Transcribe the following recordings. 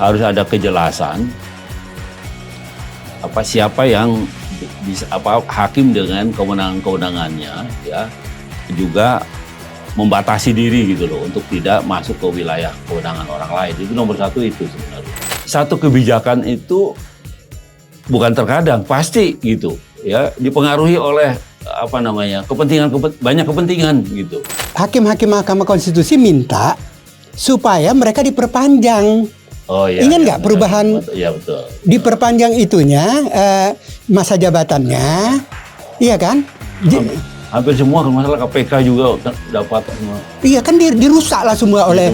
harus ada kejelasan siapa yang bisa hakim dengan kewenangannya ya, juga membatasi diri gitu loh untuk tidak masuk ke wilayah kewenangan orang lain. Itu nomor satu itu sebenarnya. Satu kebijakan itu bukan terkadang, pasti gitu ya, dipengaruhi oleh banyak kepentingan gitu. Hakim-hakim Mahkamah Konstitusi minta supaya mereka diperpanjang. Oh iya. Ingat nggak perubahan? Iya betul. Diperpanjang itunya masa jabatannya, iya kan? Hampir semua masalah KPK juga dapat semua. Iya kan dirusak lah semua oleh.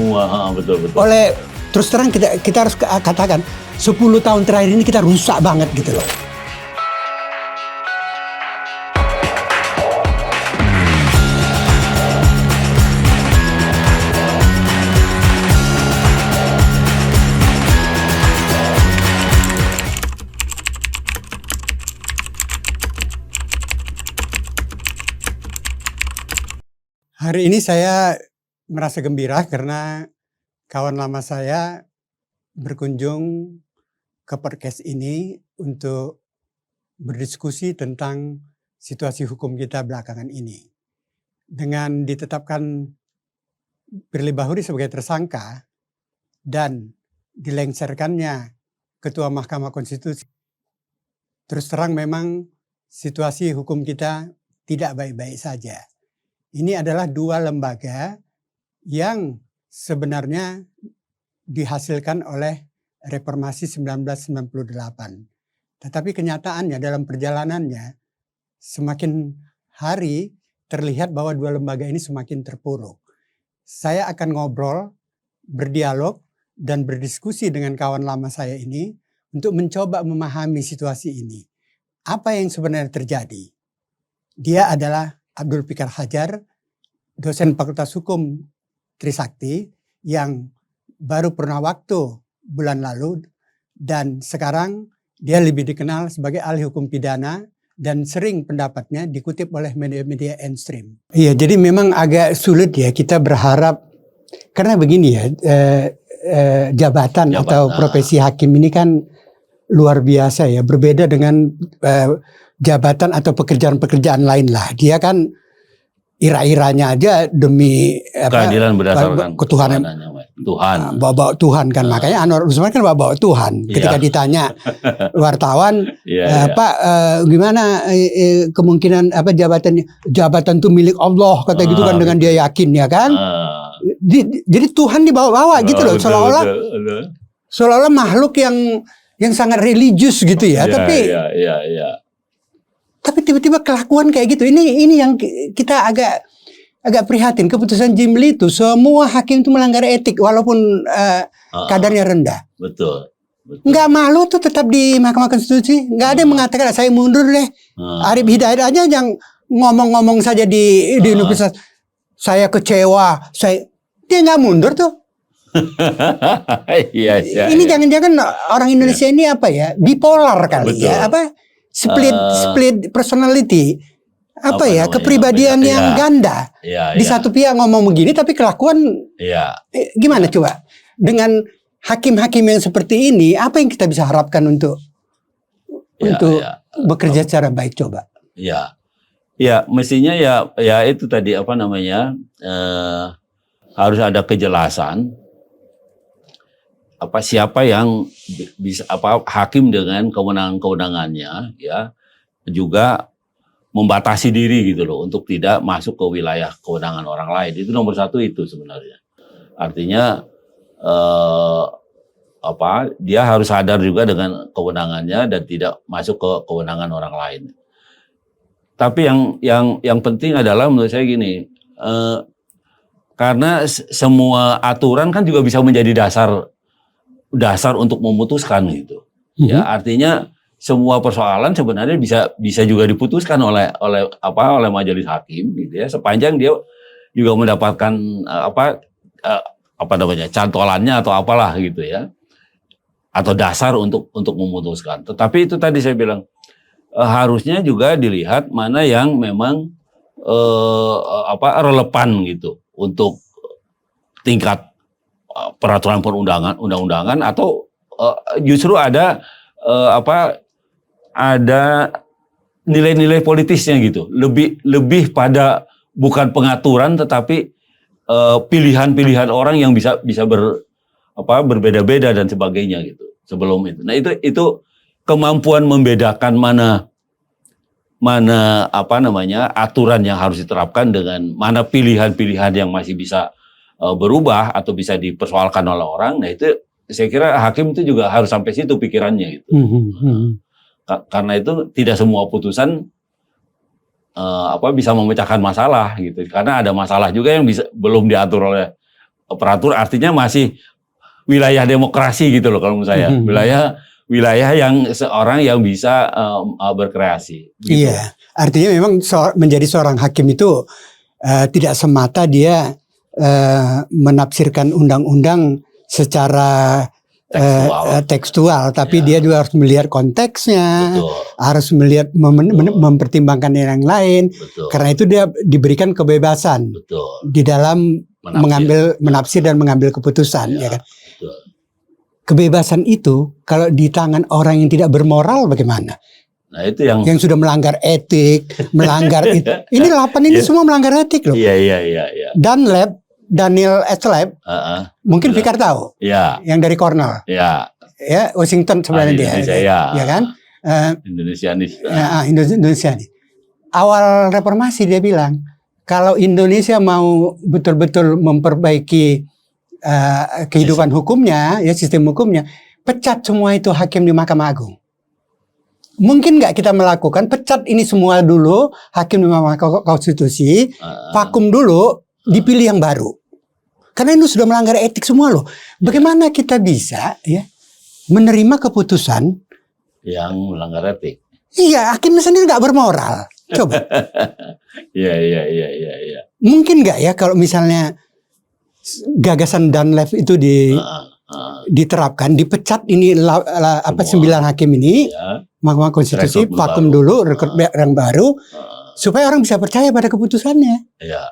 Betul. Oleh terus terang kita harus katakan 10 tahun terakhir ini kita rusak banget gitu loh. Hari ini saya merasa gembira karena kawan lama saya berkunjung ke podcast ini untuk berdiskusi tentang situasi hukum kita belakangan ini. Dengan ditetapkan Firly Bahuri sebagai tersangka dan dilengsarkannya Ketua Mahkamah Konstitusi, terus terang memang situasi hukum kita tidak baik-baik saja. Ini adalah dua lembaga yang sebenarnya dihasilkan oleh Reformasi 1998. Tetapi kenyataannya dalam perjalanannya semakin hari terlihat bahwa dua lembaga ini semakin terpuruk. Saya akan ngobrol, berdialog, dan berdiskusi dengan kawan lama saya ini untuk mencoba memahami situasi ini. Apa yang sebenarnya terjadi? Dia adalah Abdul Fikar Hajar, dosen Fakultas Hukum Trisakti yang baru pernah waktu bulan lalu dan sekarang dia lebih dikenal sebagai ahli hukum pidana dan sering pendapatnya dikutip oleh media-media mainstream. Iya, jadi memang agak sulit ya kita berharap karena begini ya, jabatan atau profesi hakim ini kan luar biasa ya, berbeda dengan jabatan atau pekerjaan-pekerjaan lain lah. Dia kan ira-iranya aja demi keadilan berdasarkan ketuhanan Tuhan. Bawa Tuhan kan. Makanya Anwar Usman kan bawa Tuhan. Ketika ditanya wartawan, Pak gimana kemungkinan jabatan itu milik Allah kata gitu kan, dengan dia yakin ya kan. Jadi Tuhan dibawa-bawa gitu loh, seolah-olah makhluk yang sangat religius gitu ya. Tapi tiba-tiba kelakuan kayak gitu. Ini yang kita agak prihatin. Keputusan Jimli itu semua hakim itu melanggar etik walaupun kadarnya rendah. Betul. Nggak malu tuh tetap di Mahkamah Konstitusi. Nggak ada yang mengatakan saya mundur deh. Arif Hidayat aja yang ngomong-ngomong saja di universitas. Saya kecewa. Dia nggak mundur tuh. Ini jangan-jangan orang Indonesia ini apa ya? Bipolar kali. Betul. Ya. Split personality, kepribadian yang ganda. Di satu pihak ngomong begini, tapi kelakuan gimana coba? Dengan hakim-hakim yang seperti ini, apa yang kita bisa harapkan untuk bekerja secara baik coba? Ya, mestinya ya itu tadi harus ada kejelasan. Siapa yang bisa hakim dengan kewenangannya ya, juga membatasi diri gitu loh untuk tidak masuk ke wilayah kewenangan orang lain. Itu nomor satu itu sebenarnya. Artinya dia harus sadar juga dengan kewenangannya dan tidak masuk ke kewenangan orang lain. Tapi yang penting adalah menurut saya gini, karena semua aturan kan juga bisa menjadi dasar untuk memutuskan gitu. Ya, artinya semua persoalan sebenarnya bisa juga diputuskan oleh majelis hakim gitu ya, sepanjang dia juga mendapatkan cantolannya atau apalah gitu ya. Atau dasar untuk memutuskan. Tetapi itu tadi saya bilang harusnya juga dilihat mana yang memang relevan gitu untuk tingkat peraturan perundangan, undang-undangan atau justru ada ada nilai-nilai politisnya gitu. Lebih pada bukan pengaturan tetapi pilihan-pilihan orang yang bisa berbeda-beda dan sebagainya gitu sebelum itu. Nah itu kemampuan membedakan mana aturan yang harus diterapkan dengan mana pilihan-pilihan yang masih bisa berubah atau bisa dipersoalkan oleh orang. Nah itu saya kira hakim itu juga harus sampai situ pikirannya gitu. Karena itu tidak semua putusan bisa memecahkan masalah gitu. Karena ada masalah juga yang belum diatur oleh peratur, artinya masih wilayah demokrasi gitu loh kalau menurut saya. Wilayah yang seorang yang bisa berkreasi. Gitu. Iya, artinya memang menjadi seorang hakim itu tidak semata dia menafsirkan undang-undang secara tekstual, tapi dia juga harus melihat konteksnya, harus melihat mempertimbangkan yang lain. Karena itu dia diberikan kebebasan di dalam menafsir dan mengambil keputusan, ya kan? Kebebasan itu kalau di tangan orang yang tidak bermoral bagaimana? Nah itu yang sudah melanggar etik, melanggar itu. Ini 8 ini semua melanggar etik loh. Iya. Daniel Etleb, mungkin Fikar tahu, yang dari Cornell, ya Washington sebenarnya dia, ya kan, Indonesianis. Indonesianis. Awal reformasi dia bilang, kalau Indonesia mau betul-betul memperbaiki kehidupan hukumnya, ya sistem hukumnya, pecat semua itu hakim di Mahkamah Agung. Mungkin nggak kita melakukan pecat ini semua dulu hakim di Mahkamah Konstitusi, vakum dulu, dipilih yang baru. Karena itu sudah melanggar etik semua loh. Bagaimana kita bisa ya menerima keputusan yang melanggar etik? Iya, hakim sendiri nggak bermoral. Coba. Iya. Mungkin nggak ya kalau misalnya gagasan Dunlap itu diterapkan, dipecat ini 9 hakim ini, Mahkamah Konstitusi, vakum dulu, rekrut yang baru, supaya orang bisa percaya pada keputusannya. Iya.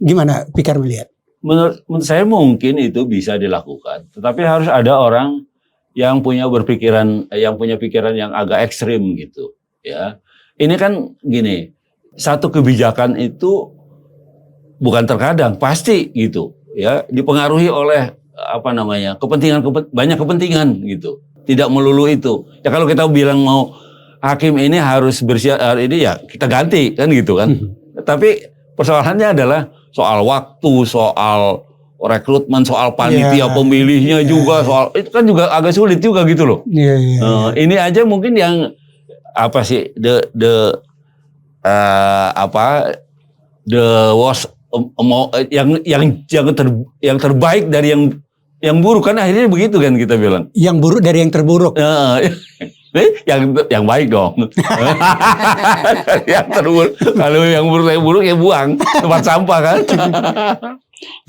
Gimana Fikar melihat? Menurut saya mungkin itu bisa dilakukan, tetapi harus ada orang yang punya pikiran yang agak ekstrim gitu, ya. Ini kan gini, satu kebijakan itu bukan terkadang pasti gitu, ya, dipengaruhi oleh banyak kepentingan gitu. Tidak melulu itu. Ya kalau kita bilang mau hakim ini harus bersiap ini ya kita ganti kan gitu kan. Tapi persoalannya adalah soal waktu, soal rekrutmen, soal panitia pemilihnya juga, soal itu kan juga agak sulit juga gitu loh. Ini aja mungkin yang yang terbaik dari yang buruk kan akhirnya begitu kan kita bilang. Yang buruk dari yang terburuk. Yang baik dong. Yang terburuk. Kalau yang buruk ya buang tempat sampah kan.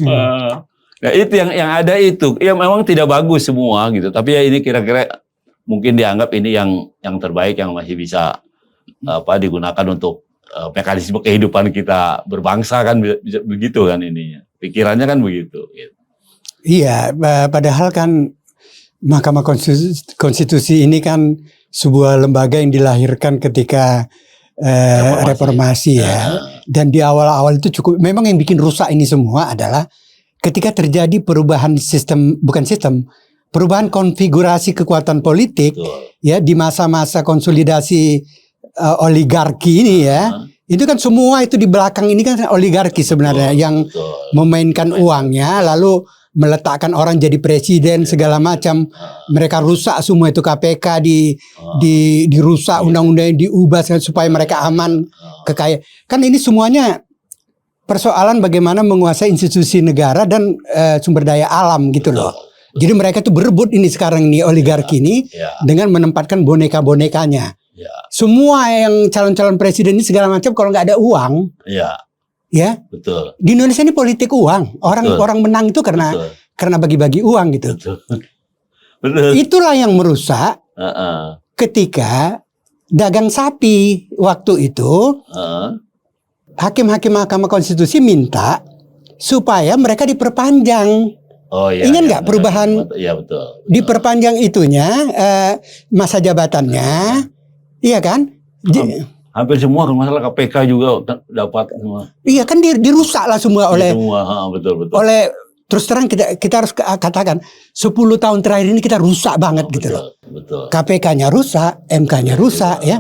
Nah itu yang ada itu. Ya memang tidak bagus semua gitu. Tapi ya ini kira-kira mungkin dianggap ini yang terbaik yang masih bisa digunakan untuk mekanisme kehidupan kita berbangsa kan bisa begitu kan ininya. Pikirannya kan begitu. Gitu. Iya, padahal kan Mahkamah Konstitusi ini kan sebuah lembaga yang dilahirkan ketika reformasi ya. Dan di awal-awal itu memang yang bikin rusak ini semua adalah ketika terjadi perubahan perubahan konfigurasi kekuatan politik ya di masa-masa konsolidasi oligarki ini ya. Itu kan semua itu di belakang ini kan oligarki sebenarnya yang memainkan uangnya lalu meletakkan orang jadi presiden segala macam. Mereka rusak semua itu KPK dirusak, undang-undang diubah supaya mereka aman kekayaan. Kan ini semuanya persoalan bagaimana menguasai institusi negara dan sumber daya alam gitu loh. Jadi mereka tuh berebut ini sekarang nih oligarki ini dengan menempatkan boneka-bonekanya. Semua yang calon-calon presiden ini segala macam kalau nggak ada uang. Ya, betul. Di Indonesia ini politik uang. Orang menang itu karena bagi-bagi uang gitu. Betul. Itulah yang merusak ketika dagang sapi waktu itu. Hakim-hakim Mahkamah Konstitusi minta supaya mereka diperpanjang Oh iya. Ingat iya, nggak perubahan Iya betul. diperpanjang itunya masa jabatannya, iya kan? Hampir semua kalau masalah KPK juga dapat semua. Iya kan dirusak lah semua oleh Betul. terus terang kita harus katakan 10 tahun terakhir ini kita rusak banget gitu loh. Betul. KPK-nya rusak, MK-nya rusak ya.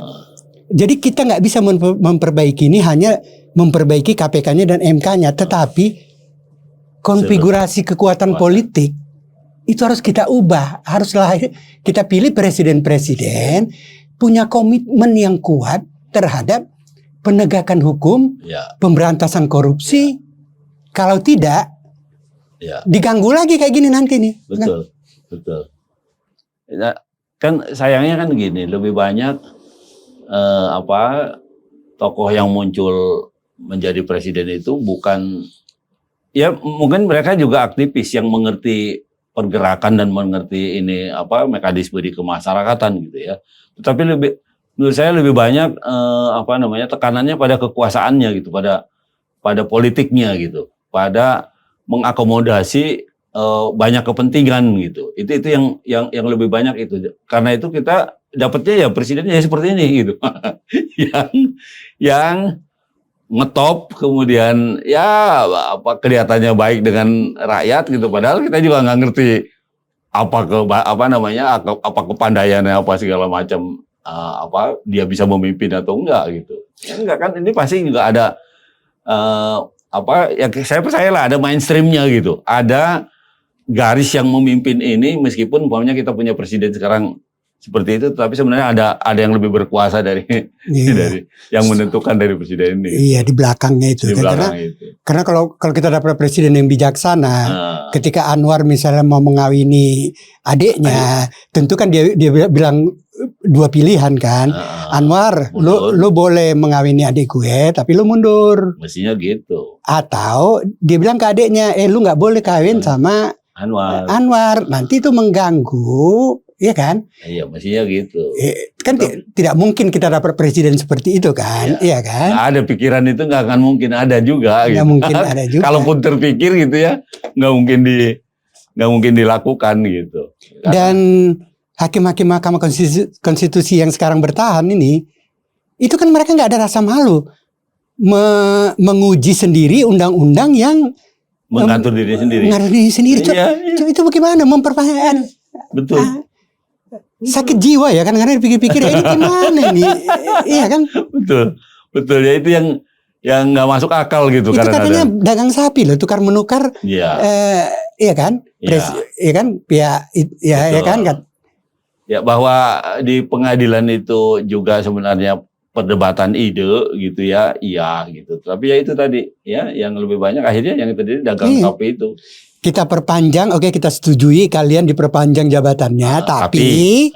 Jadi kita nggak bisa memperbaiki ini hanya memperbaiki KPK-nya dan MK-nya, tetapi konfigurasi kekuatan politik itu harus kita ubah. Haruslah kita pilih presiden-presiden punya komitmen yang kuat terhadap penegakan hukum, pemberantasan korupsi. Kalau tidak, diganggu lagi kayak gini nanti nih. Betul. Nah, kan sayangnya kan gini, lebih banyak tokoh yang muncul menjadi presiden itu bukan, ya mungkin mereka juga aktivis yang mengerti pergerakan dan mengerti ini mekanisme di kemasyarakatan gitu ya. Tetapi menurut saya lebih banyak tekanannya pada kekuasaannya gitu, pada politiknya gitu, pada mengakomodasi banyak kepentingan gitu. Itu yang lebih banyak itu. Karena itu kita dapatnya ya presidennya seperti ini gitu. yang ngetop, kemudian kelihatannya baik dengan rakyat gitu, padahal kita juga nggak ngerti apa kepandaiannya apa segala macam, dia bisa memimpin atau enggak gitu. Ya enggak kan, ini pasti juga ada saya percayalah ada mainstreamnya gitu, ada garis yang memimpin ini, meskipun umpamanya kita punya presiden sekarang seperti itu, tapi sebenarnya ada yang lebih berkuasa dari dari yang menentukan dari presiden ini. Iya, di belakangnya itu. Karena kalau kita dapat presiden yang bijaksana, ketika Anwar misalnya mau mengawini adiknya, tentu kan dia bilang dua pilihan kan. Anwar, lu boleh mengawini adik gue, tapi lu mundur. Mestinya gitu. Atau dia bilang ke adiknya, lu nggak boleh kawin sama Anwar, nanti itu mengganggu, ya kan? Iya, mestinya gitu. Kan tidak mungkin kita dapat presiden seperti itu kan, iya kan? Nggak ada pikiran itu, nggak akan mungkin ada juga. Nggak gitu. mungkin ada juga. Kalaupun terpikir gitu ya, nggak mungkin dilakukan gitu. Dan hakim-hakim Mahkamah Konstitusi yang sekarang bertahan ini, itu kan mereka nggak ada rasa malu menguji sendiri undang-undang yang mengatur diri sendiri. Itu bagaimana memperpanjang? Betul. Sakit jiwa ya kan, karena dipikir-pikir ini gimana ini? Iya kan? Betul ya, itu yang nggak masuk akal gitu. Itu katanya dagang sapi loh, tukar menukar. Iya kan? Iya kan? Ya kan? Ya, bahwa di pengadilan itu juga sebenarnya perdebatan ide gitu ya, iya gitu. Tapi ya itu tadi ya, yang lebih banyak akhirnya yang terjadi dagang sapi itu. Kita perpanjang, oke, kita setujui kalian diperpanjang jabatannya, tapi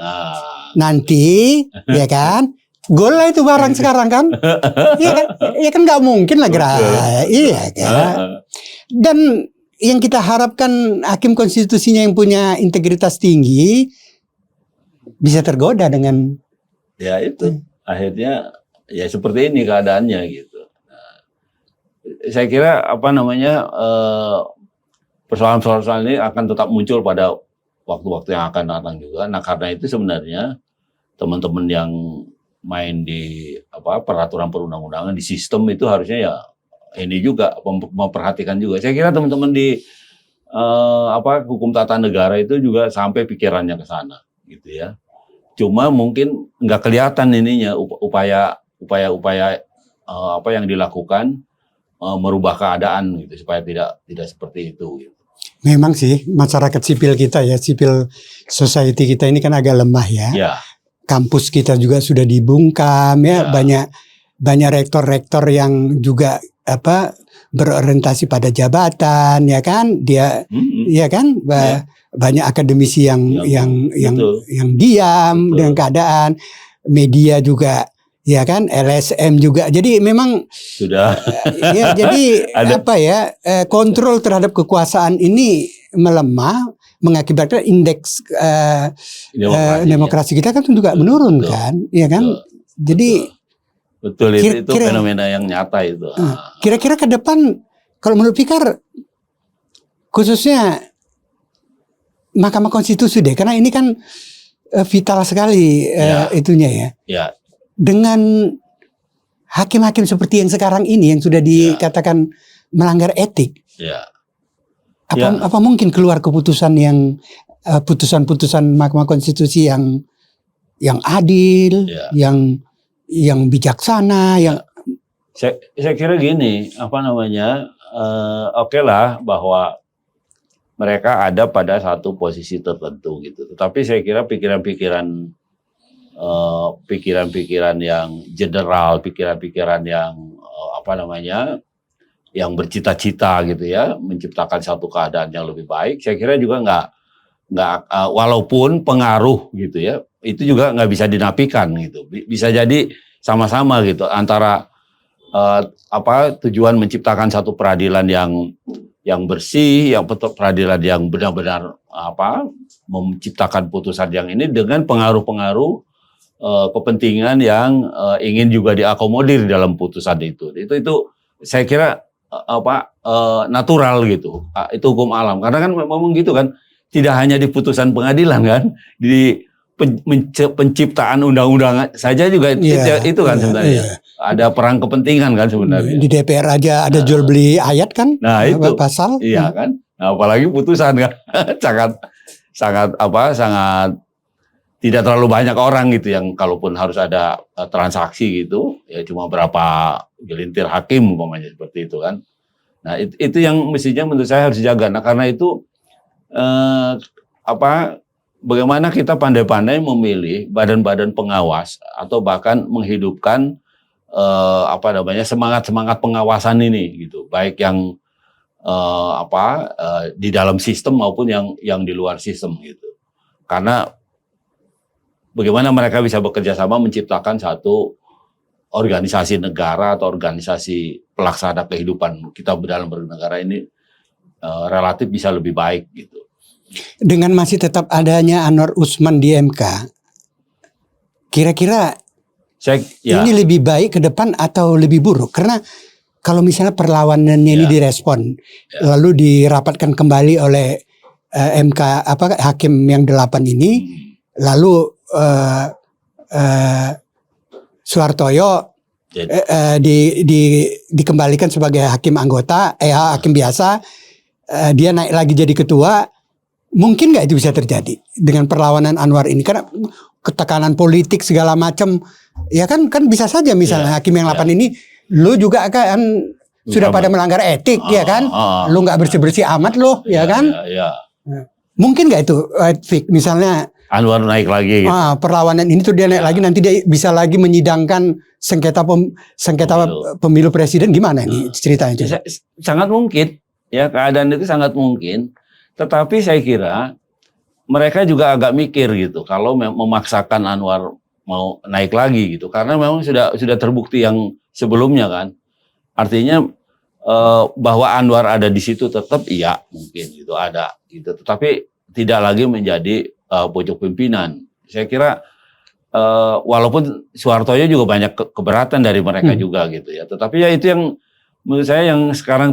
nanti ya kan, gol lah itu barang sekarang kan, iya kan, iya kan nggak mungkin lah iya kan. Dan yang kita harapkan hakim konstitusinya yang punya integritas tinggi bisa tergoda dengan ya itu. Akhirnya ya seperti ini keadaannya gitu. Nah, saya kira persoalan-persoalan ini akan tetap muncul pada waktu-waktu yang akan datang juga. Nah, karena itu sebenarnya teman-teman yang main di peraturan perundang-undangan di sistem itu harusnya ya ini juga memperhatikan juga. Saya kira teman-teman di hukum tata negara itu juga sampai pikirannya ke sana gitu ya. Cuma mungkin nggak kelihatan ininya upaya yang dilakukan merubah keadaan gitu supaya tidak seperti itu. Gitu. Memang sih masyarakat sipil kita ya, civil society kita ini kan agak lemah ya. Kampus kita juga sudah dibungkam ya, banyak rektor-rektor yang juga berorientasi pada jabatan ya kan, ya kan. Banyak akademisi yang diam dengan keadaan, media juga ya kan, LSM juga. Jadi memang sudah ya jadi kontrol terhadap kekuasaan ini melemah, mengakibatkan indeks demokrasi kita kan juga menurun kan, ya kan. Jadi itu fenomena yang nyata itu. Kira-kira ke depan kalau menurut Fikar khususnya Mahkamah Konstitusi deh, karena ini kan vital sekali itunya ya. Ya. Dengan hakim-hakim seperti yang sekarang ini yang sudah dikatakan melanggar etik. Ya. Apa mungkin keluar keputusan yang putusan-putusan Mahkamah Konstitusi yang adil, yang bijaksana, yang saya kira gini, oke lah bahwa mereka ada pada satu posisi tertentu gitu. Tetapi saya kira pikiran-pikiran yang general, pikiran-pikiran yang yang bercita-cita gitu ya, menciptakan satu keadaan yang lebih baik. Saya kira juga nggak walaupun pengaruh gitu ya, itu juga nggak bisa dinafikan gitu. Bisa jadi sama-sama gitu antara tujuan menciptakan satu peradilan yang bersih, yang peradilan yang benar-benar menciptakan putusan yang ini dengan pengaruh-pengaruh kepentingan yang ingin juga diakomodir dalam putusan itu. Itu saya kira natural gitu. Itu hukum alam. Karena kan memang gitu kan, tidak hanya di putusan pengadilan kan, di penciptaan undang-undang saja juga itu kan sebenarnya. Ada perang kepentingan kan sebenarnya. Di DPR aja ada jual beli ayat kan? Nah, itu pasal. Iya kan? Nah, apalagi putusan kan sangat tidak terlalu banyak orang gitu yang kalaupun harus ada transaksi gitu, ya cuma berapa gelintir hakim umpamanya seperti itu kan. Nah, itu yang mestinya menurut saya harus dijaga. Nah, karena itu bagaimana kita pandai-pandai memilih badan-badan pengawas atau bahkan menghidupkan semangat pengawasan ini gitu, baik yang di dalam sistem maupun yang di luar sistem gitu. Karena bagaimana mereka bisa bekerja sama menciptakan satu organisasi negara atau organisasi pelaksana kehidupan kita dalam bernegara ini relatif bisa lebih baik gitu. Dengan masih tetap adanya Anwar Usman di MK, kira-kira ini lebih baik ke depan atau lebih buruk? Karena kalau misalnya perlawanannya ini direspon, lalu dirapatkan kembali oleh MK hakim yang 8 ini, lalu Suhartoyo dikembalikan sebagai hakim anggota, hakim biasa, dia naik lagi jadi ketua. Mungkin nggak itu bisa terjadi dengan perlawanan Anwar ini, karena ketekanan politik segala macam, ya kan bisa saja misalnya hakim yang 8 ini, lu juga kan sudah pada melanggar etik, ya kan, lu nggak bersih-bersih amat lo, ya kan. Mungkin nggak itu, misalnya Anwar naik lagi gitu. Perlawanan ini tuh dia naik lagi, nanti dia bisa lagi menyidangkan sengketa pemilu presiden, gimana ini ceritanya? Sangat mungkin, ya, keadaan itu sangat mungkin. Tetapi saya kira mereka juga agak mikir gitu kalau memaksakan Anwar mau naik lagi gitu, karena memang sudah terbukti yang sebelumnya kan. Artinya bahwa Anwar ada di situ tetap mungkin gitu ada gitu, tetapi tidak lagi menjadi pojok pimpinan. Saya kira walaupun Suhartoyo juga banyak keberatan dari mereka juga gitu ya, tetapi ya itu yang menurut saya yang sekarang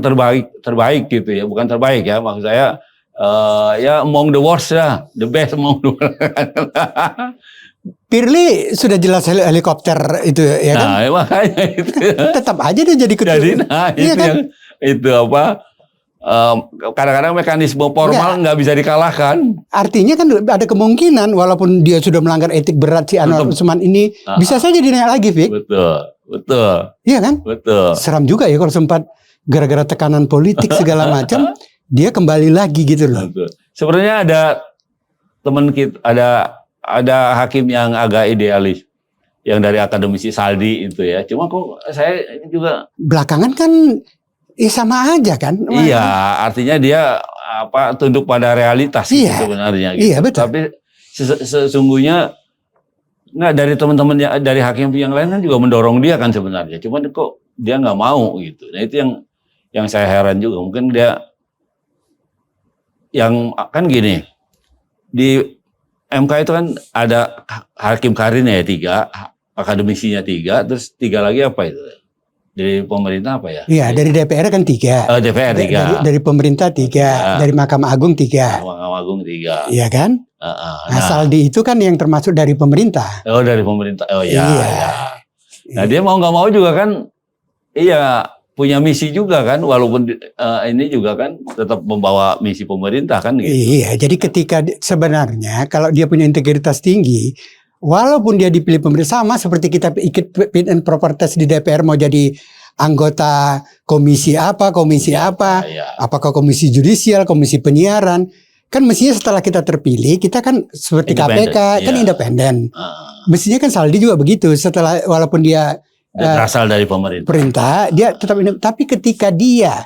terbaik gitu ya, bukan terbaik ya, maksud saya among the worst ya, the best among the worst. Firly sudah jelas helikopter itu ya kan? Nah, makanya itu. Tetap aja dia jadi ketua. Jadi itu kadang-kadang mekanisme formal nggak bisa dikalahkan. Artinya kan ada kemungkinan walaupun dia sudah melanggar etik berat si Anwar Usman ini, bisa saja dinaik lagi, Fik. Betul. Iya kan? Betul. Seram juga ya kalau sempat gara-gara tekanan politik segala macam, dia kembali lagi gitu loh. Betul. Sebenarnya ada teman kita, ada hakim yang agak idealis, yang dari akademisi Saldi itu ya. Cuma kok saya juga belakangan kan sama aja kan? Iya, artinya dia tunduk pada realitas sebenarnya. Gitu. Iya betul. Tapi sesungguhnya nggak, dari teman-teman dari hakim yang lain kan juga mendorong dia kan sebenarnya. Cuman kok dia nggak mau gitu. Nah itu yang saya heran juga. Mungkin dia yang kan gini, di MK itu kan ada hakim karirnya ya 3, akademisinya 3, terus 3 lagi apa itu? Dari pemerintah apa ya? Iya, dari DPR kan 3. DPR 3. Dari pemerintah 3, dari Mahkamah Agung 3. Mahkamah Agung 3. Iya kan? Nah, saldi itu kan yang termasuk dari pemerintah. Oh, dari pemerintah. Oh iya. Iya. Nah, dia mau nggak mau juga kan, iya punya misi juga kan, walaupun ini juga kan tetap membawa misi pemerintah kan gitu. Iya, jadi ketika sebenarnya kalau dia punya integritas tinggi, walaupun dia dipilih pemerintah, sama seperti kita ikut fit and proper test di DPR mau jadi anggota komisi apa, apakah komisi judisial, komisi penyiaran, kan mestinya setelah kita terpilih, kita kan seperti KPK kan independen. Mestinya kan saldi juga begitu, setelah walaupun dia berasal dari pemerintah, dia tetap independen. Tapi ketika dia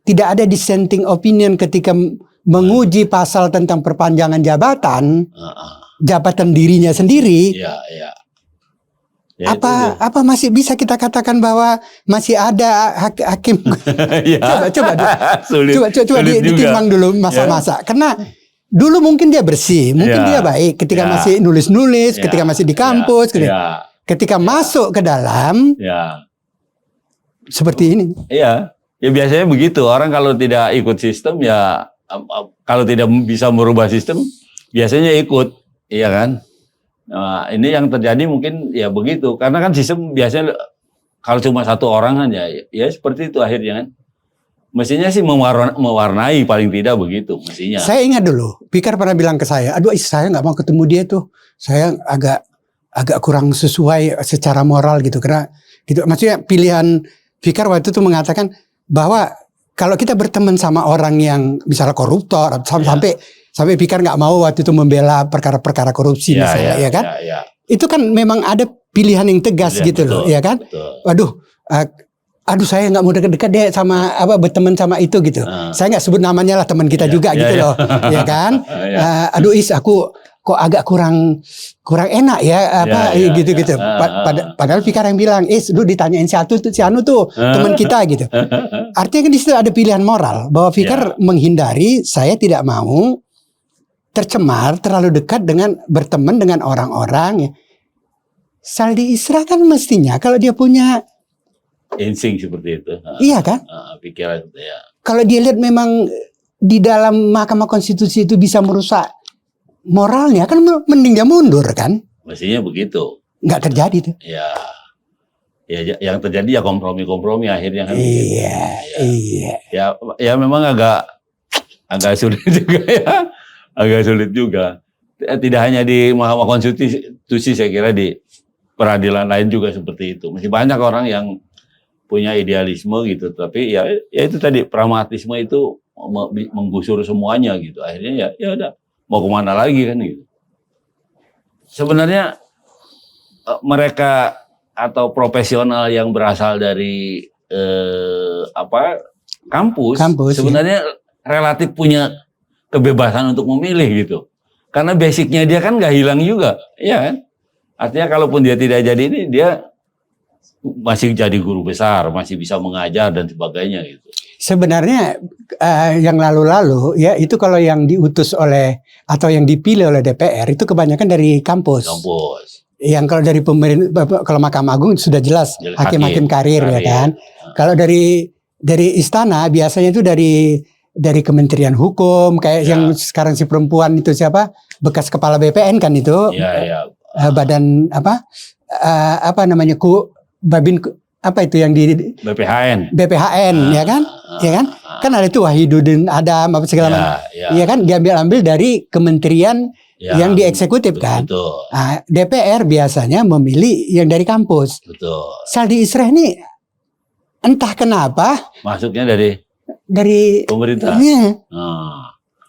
tidak ada dissenting opinion ketika menguji pasal tentang perpanjangan jabatan dirinya sendiri, apa masih bisa kita katakan bahwa masih ada hakim? Coba ditimbang dulu masa-masa, karena dulu mungkin dia bersih, mungkin dia baik ketika masih nulis-nulis, ketika masih di kampus, ketika masuk ke dalam, seperti ini. Iya, ya biasanya begitu. Orang kalau tidak ikut sistem ya, kalau tidak bisa merubah sistem, biasanya ikut, iya kan? Nah, ini yang terjadi mungkin ya begitu. Karena kan sistem biasanya kalau cuma satu orang kan ya seperti itu akhirnya kan. Mestinya sih mewarnai paling tidak begitu mestinya. Saya ingat dulu, Fikar pernah bilang ke saya, aduh saya nggak mau ketemu dia tuh, saya agak kurang sesuai secara moral gitu, karena gitu. Maksudnya pilihan Fikar waktu itu mengatakan bahwa kalau kita berteman sama orang yang misalnya koruptor, sampai Fikar nggak mau waktu itu membela perkara-perkara korupsi misalnya, ya kan? Itu kan memang ada pilihan yang tegas gitu loh, ya kan? Waduh, saya nggak mau dekat-dekat deh sama berteman sama itu gitu. Saya nggak sebut namanya lah, teman kita juga gitu loh, ya kan? Aduh aku kok agak kurang enak ya gitu. Padahal Fikar yang bilang, lu ditanyain si Anu tuh teman kita gitu. Artinya kan di situ ada pilihan moral bahwa Fikar menghindari, saya tidak mau tercemar terlalu dekat dengan berteman dengan orang-orang. Saldi Isra kan mestinya kalau dia punya insting seperti itu. Iya kan? Pikiran ya. Kalau dia lihat memang di dalam Mahkamah Konstitusi itu bisa merusak moralnya, kan mending dia mundur kan? Mestinya begitu. Nggak terjadi tuh. Ya, yang terjadi ya kompromi akhirnya kan. Iya. Ya memang agak sulit juga ya. Agak sulit juga. Tidak hanya di Mahkamah Konstitusi, saya kira di peradilan lain juga seperti itu. Masih banyak orang yang punya idealisme gitu, tapi ya itu tadi pragmatisme itu menggusur semuanya gitu. Akhirnya ya udah. Mau kemana lagi kan gitu. Sebenarnya mereka atau profesional yang berasal dari kampus sebenarnya relatif punya kebebasan untuk memilih gitu. Karena basicnya dia kan nggak hilang juga, ya kan? Artinya kalaupun dia tidak jadi ini, dia masih jadi guru besar, masih bisa mengajar dan sebagainya gitu. Sebenarnya yang lalu-lalu ya itu kalau yang diutus oleh atau yang dipilih oleh DPR itu kebanyakan dari kampus. Yang kalau dari pemerintah, kalau Mahkamah Agung sudah jelas hakim-hakim karir ya kan. Kalau dari istana biasanya itu dari Kementerian Hukum, kayak yang sekarang si perempuan itu siapa, bekas kepala BPN kan itu, badan namanya Babin apa itu yang di BPHN ya kan? Kan ada itu Wahidudin Adam apa segala macam. Ya kan diambil dari kementerian yang dieksekutif kan. Nah, DPR biasanya memilih yang dari kampus. Saldi Isra ini entah kenapa masuknya dari pemerintah.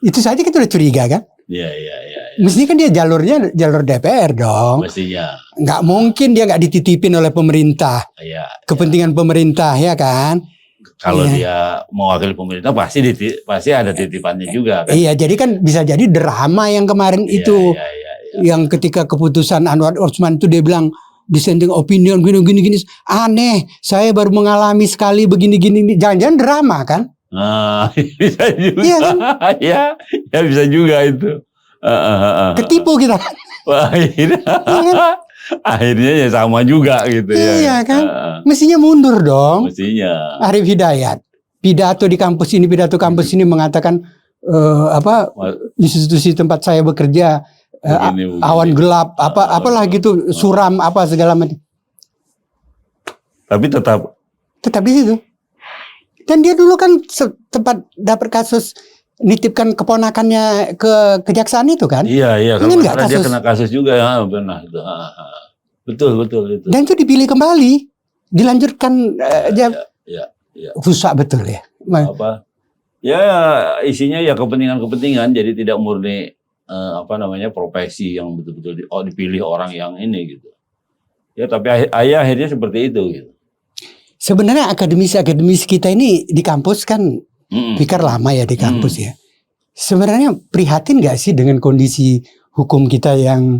Itu saja kita udah curiga kan? Iya. Mestinya kan dia jalur DPR dong. Mestinya. Nggak mungkin dia nggak dititipin oleh pemerintah. Kepentingan pemerintah ya kan. Kalau dia mewakili pemerintah pasti ada titipannya juga kan. Iya, jadi kan bisa jadi drama yang kemarin itu. Yang ketika keputusan Anwar Usman itu dia bilang dissenting opinion gini. Aneh, saya baru mengalami sekali begini. Jangan-jangan drama kan? Bisa juga. Iya kan? Ya bisa juga itu. Ketipu kita. Wah, Akhirnya ya sama juga gitu ya. Iya kan? Mestinya mundur dong. Mestinya. Arif Hidayat pidato di kampus ini, pidato kampus ini mengatakan institusi tempat saya bekerja Begini. awan gelap, apalah gitu, suram apa segala macam. Tapi tetap di situ. Dan dia dulu kan tempat dapat kasus nitipkan keponakannya ke kejaksaan itu kan? Iya. Kan Karena dia kena kasus juga ya, benar itu. Betul itu. Dan itu dipilih kembali, dilanjutkan Ya. rusak betul ya. Apa? Ya isinya ya kepentingan, jadi tidak murni profesi yang betul-betul dipilih orang yang ini gitu. Ya tapi akhirnya seperti itu gitu. Sebenarnya akademis kita ini di kampus kan pikir lama ya di kampus ya. Sebenarnya prihatin gak sih dengan kondisi hukum kita yang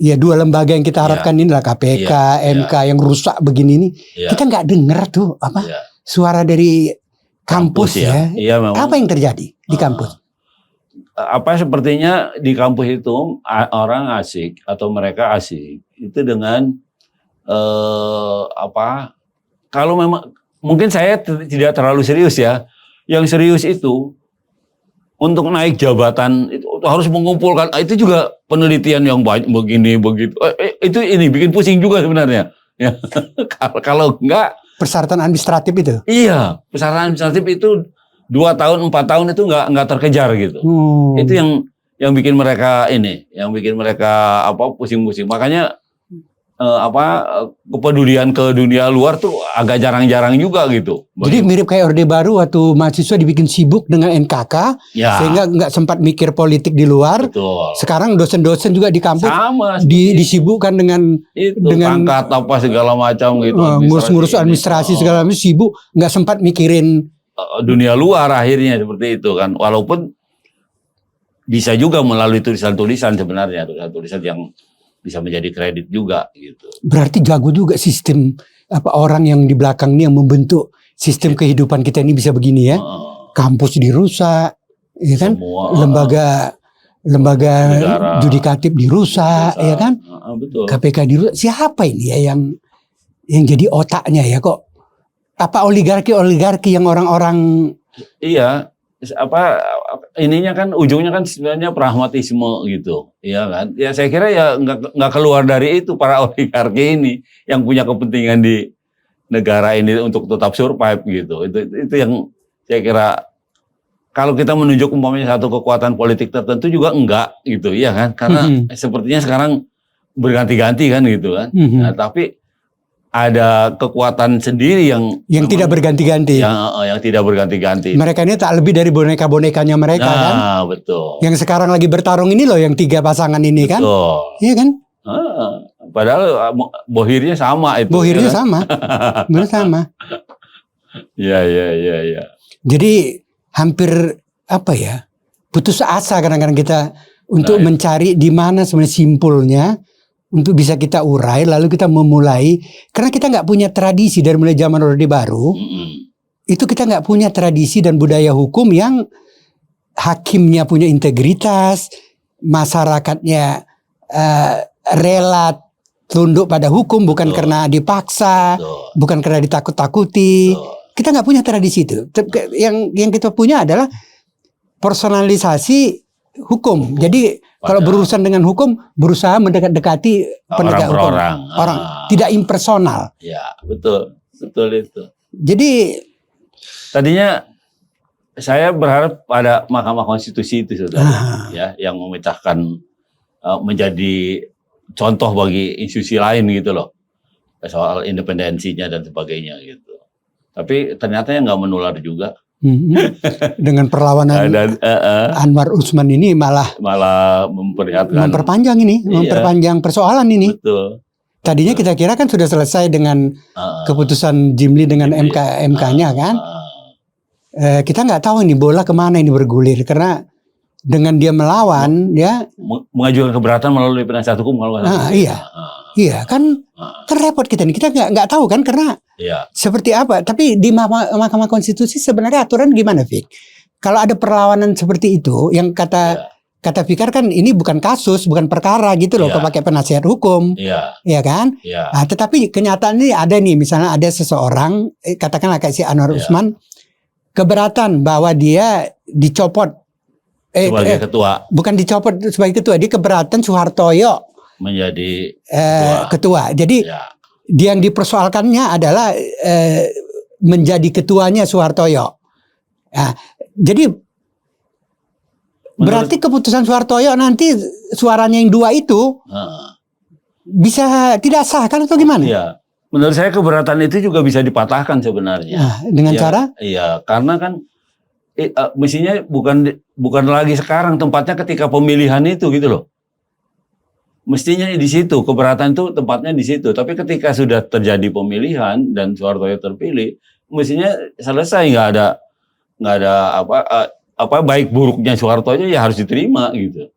ya dua lembaga yang kita harapkan ini adalah KPK, MK yang rusak begini nih. Kita nggak dengar tuh suara dari kampus ya. Iya, memang. Apa yang terjadi di kampus? Sepertinya di kampus itu orang asik atau mereka asik itu dengan kalau memang mungkin saya tidak terlalu serius ya. Yang serius itu untuk naik jabatan itu harus mengumpulkan, itu juga penelitian yang banyak begini begitu. Itu ini bikin pusing juga sebenarnya. Ya. Kalau enggak persyaratan administratif itu. Iya, persyaratan administratif itu 2 tahun 4 tahun itu enggak terkejar gitu. Itu yang bikin mereka pusing-pusing. Makanya kepedulian ke dunia luar tuh agak jarang-jarang juga gitu. Jadi mirip kayak Orde Baru waktu mahasiswa dibikin sibuk dengan NKK sehingga nggak sempat mikir politik di luar. Betul. Sekarang dosen-dosen juga di kampus disibukkan dengan pangkat apa segala macam gitu. Ngurus-ngurus administrasi segala macam, sibuk, nggak sempat mikirin dunia luar akhirnya seperti itu kan. Walaupun bisa juga melalui tulisan-tulisan sebenarnya, tulisan-tulisan yang bisa menjadi kredit juga gitu. Berarti jago juga sistem orang yang di belakang ini yang membentuk sistem kehidupan kita ini bisa begini ya. Kampus dirusak, ya kan? Lembaga negara, judikatif dirusak, ya kan? Betul. KPK dirusak. Siapa ini ya yang jadi otaknya ya kok? Apa oligarki yang orang-orang? Iya. Ininya kan ujungnya kan sebenarnya pragmatisme gitu, ya kan? Ya saya kira ya nggak keluar dari itu para oligarki ini yang punya kepentingan di negara ini untuk tetap survive gitu. Itu yang saya kira kalau kita menunjuk umpamanya satu kekuatan politik tertentu juga enggak gitu, ya kan? Karena sepertinya sekarang berganti-ganti kan gitu kan. Nah, tapi ada kekuatan sendiri yang tidak berganti-ganti. Yang tidak berganti-ganti. Mereka ini tak lebih dari boneka-bonekanya mereka kan. Betul. Yang sekarang lagi bertarung ini loh, yang 3 pasangan ini kan. Betul. Iya kan? Padahal bohirnya sama itu. Bohirnya sama. Benar sama. Iya. Jadi hampir putus asa kadang-kadang kita untuk mencari di mana sebenarnya simpulnya. Untuk bisa kita urai, lalu kita memulai, karena kita nggak punya tradisi dari mulai zaman Orde Baru, itu kita nggak punya tradisi dan budaya hukum yang hakimnya punya integritas, masyarakatnya rela tunduk pada hukum bukan karena dipaksa, bukan karena ditakut-takuti. Kita nggak punya tradisi itu. Yang kita punya adalah personalisasi hukum. Jadi kalau berurusan dengan hukum, berusaha mendekati penegak hukum. Orang tidak impersonal. Ya, betul itu. Jadi tadinya saya berharap pada Mahkamah Konstitusi itu ya, yang memecahkan menjadi contoh bagi institusi lain gitu loh, soal independensinya dan sebagainya gitu. Tapi ternyata yang nggak menular juga. Dengan perlawanan Anwar Usman ini malah memperpanjang persoalan ini. Betul. Tadinya kita kira kan sudah selesai dengan keputusan Jimli dengan MK-nya kan. Kita nggak tahu ini bola kemana ini bergulir, karena dengan dia melawan mengajukan keberatan melalui penasihat hukum kalau iya kan repot kita nih, kita nggak tahu kan karena seperti apa. Tapi di Mahkamah Konstitusi sebenarnya aturan gimana, Fik? Kalau ada perlawanan seperti itu yang kata kata Fikar kan ini bukan kasus, bukan perkara gitu loh, Iya. kalau pakai penasihat hukum, Iya, ya kan? iya, Nah, tetapi kenyataan ini ada nih, misalnya ada seseorang, katakanlah kayak si Anwar Iya. Usman, keberatan bahwa dia dicopot, sebagai ketua bukan dicopot sebagai ketua, dia keberatan Soehartoyo menjadi ketua. Jadi ya, dia yang dipersoalkannya adalah menjadi ketuanya Soehartoyo. Nah, jadi berarti keputusan Soehartoyo nanti suaranya yang 2 itu bisa tidak sah kan atau gimana? Iya. Menurut saya keberatan itu juga bisa dipatahkan sebenarnya. Nah, dengan Ya, cara? Iya, karena kan mestinya bukan lagi sekarang, tempatnya ketika pemilihan itu gitu loh. Mestinya di situ, keberatan itu tempatnya di situ. Tapi ketika sudah terjadi pemilihan dan Soehartoyo terpilih, mestinya selesai, nggak ada apa baik buruknya Soehartoyo ya harus diterima gitu.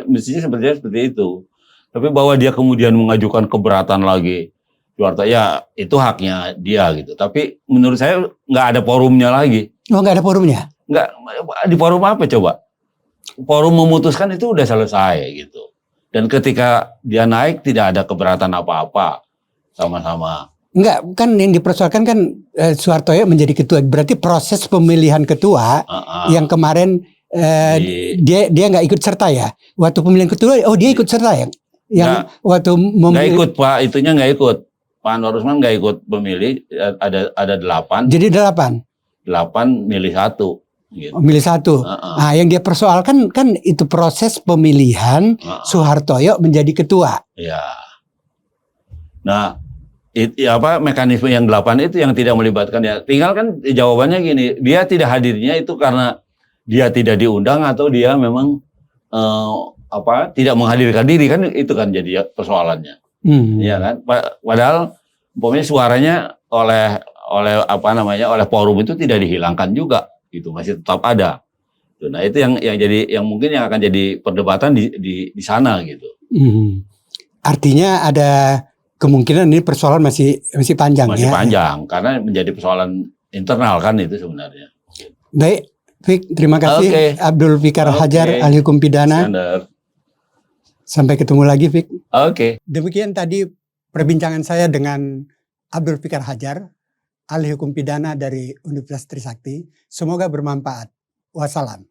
Mestinya seperti itu. Tapi bahwa dia kemudian mengajukan keberatan lagi Soeharto, ya itu haknya dia gitu. Tapi menurut saya nggak ada forumnya lagi. Oh, nggak ada forumnya? Nggak, di forum apa coba? Forum memutuskan itu udah selesai gitu. Dan ketika dia naik tidak ada keberatan apa-apa sama-sama. Enggak, kan yang dipersoalkan kan Soehartoyo menjadi ketua. Berarti proses pemilihan ketua yang kemarin dia nggak ikut serta ya. Waktu pemilihan ketua, oh dia ikut serta ya. Yang waktu nggak ikut Pak, itunya nggak ikut. Pak Anwar Usman nggak ikut pemilih, ada 8. Jadi 8 milih 1. Gitu. Milih 1. Nah, yang dia persoalkan kan itu proses pemilihan Soehartoyo menjadi ketua. Ya. Nah, mekanisme yang 8 itu yang tidak melibatkan dia. Tinggal kan jawabannya gini, dia tidak hadirnya itu karena dia tidak diundang atau dia memang tidak menghadirkan diri, kan itu kan jadi persoalannya. Iya kan? Padahal umpamanya suaranya oleh forum itu tidak dihilangkan juga, itu masih tetap ada. Nah, itu yang mungkin yang akan jadi perdebatan di sana gitu. Artinya ada kemungkinan ini persoalan masih panjang ya. Masih panjang karena menjadi persoalan internal kan itu sebenarnya. Baik, Fik, terima kasih. Abdul Fikar Hajar, ahli hukum pidana. Sampai ketemu lagi, Fik. Demikian tadi perbincangan saya dengan Abdul Fikar Hajar, ahli hukum pidana dari Universitas Trisakti. Semoga bermanfaat. Wassalam.